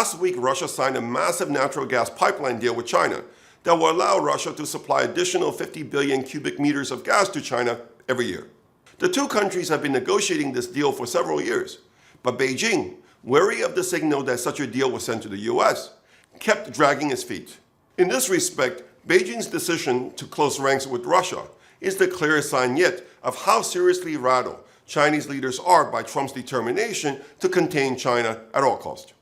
Last week, Russia signed a massive natural gas pipeline deal with China that will allow Russia to supply additional 50 billion cubic meters of gas to China every year. The two countries have been negotiating this deal for several years, but Beijing, wary of the signal that such a deal was sent to the US, kept dragging its feet. In this respect, Beijing's decision to close ranks with Russia is the clearest sign yet of how seriously rattled Chinese leaders are by Trump's determination to contain China at all costs.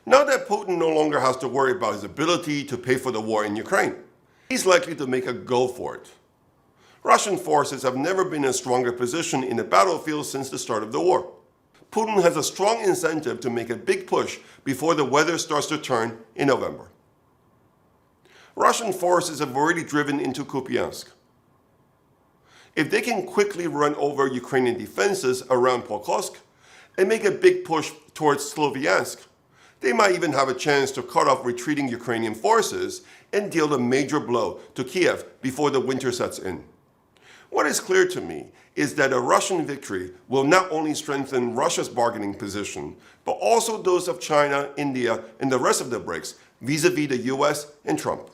Now that Putin no longer has to worry about his ability to pay for the war in Ukraine, he's likely to make a go for it. Russian forces have never been in a stronger position in the battlefield since the start of the war. Putin has a strong incentive to make a big push before the weather starts to turn in November. Russian forces have already driven into Kupiansk. If they can quickly run over Ukrainian defenses around Pokrovsk and make a big push towards Sloviansk, they might even have a chance to cut off retreating Ukrainian forces and deal a major blow to Kiev before the winter sets in. What is clear to me is that a Russian victory will not only strengthen Russia's bargaining position, but also those of China, India, and the rest of the BRICS vis-à-vis the US and Trump.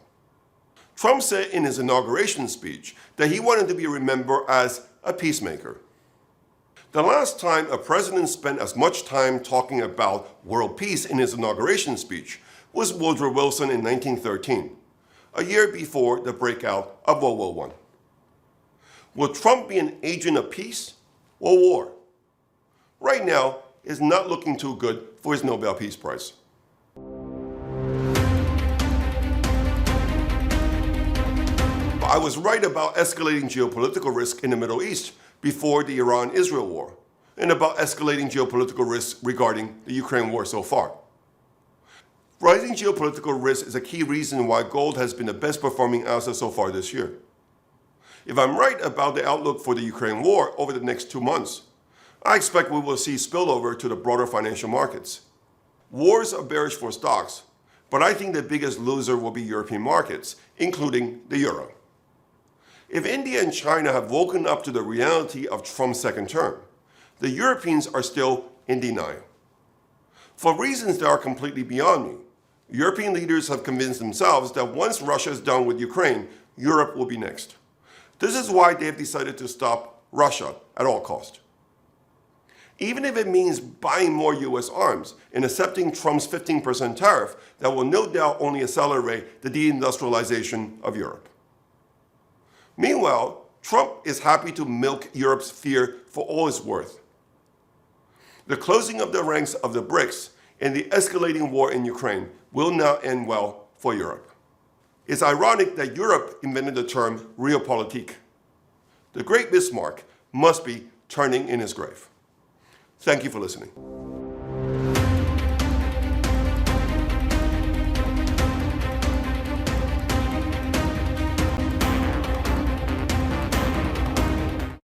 Trump said in his inauguration speech that he wanted to be remembered as a peacemaker. The last time a president spent as much time talking about world peace in his inauguration speech was Woodrow Wilson in 1913, a year before the breakout of World War I. Will Trump be an agent of peace or war? Right now, it's not looking too good for his Nobel Peace Prize. I was right about escalating geopolitical risk in the Middle East before the Iran-Israel war, and about escalating geopolitical risks regarding the Ukraine war so far. Rising geopolitical risk is a key reason why gold has been the best performing asset so far this year. If I'm right about the outlook for the Ukraine war over the next 2 months, I expect we will see spillover to the broader financial markets. Wars are bearish for stocks, but I think the biggest loser will be European markets, including the euro. If India and China have woken up to the reality of Trump's second term, the Europeans are still in denial. For reasons that are completely beyond me, European leaders have convinced themselves that once Russia is done with Ukraine, Europe will be next. This is why they have decided to stop Russia at all costs. Even if it means buying more US arms and accepting Trump's 15% tariff that will no doubt only accelerate the deindustrialization of Europe. Meanwhile, Trump is happy to milk Europe's fear for all it's worth. The closing of the ranks of the BRICS and the escalating war in Ukraine will not end well for Europe. It's ironic that Europe invented the term realpolitik. The great Bismarck must be turning in his grave. Thank you for listening.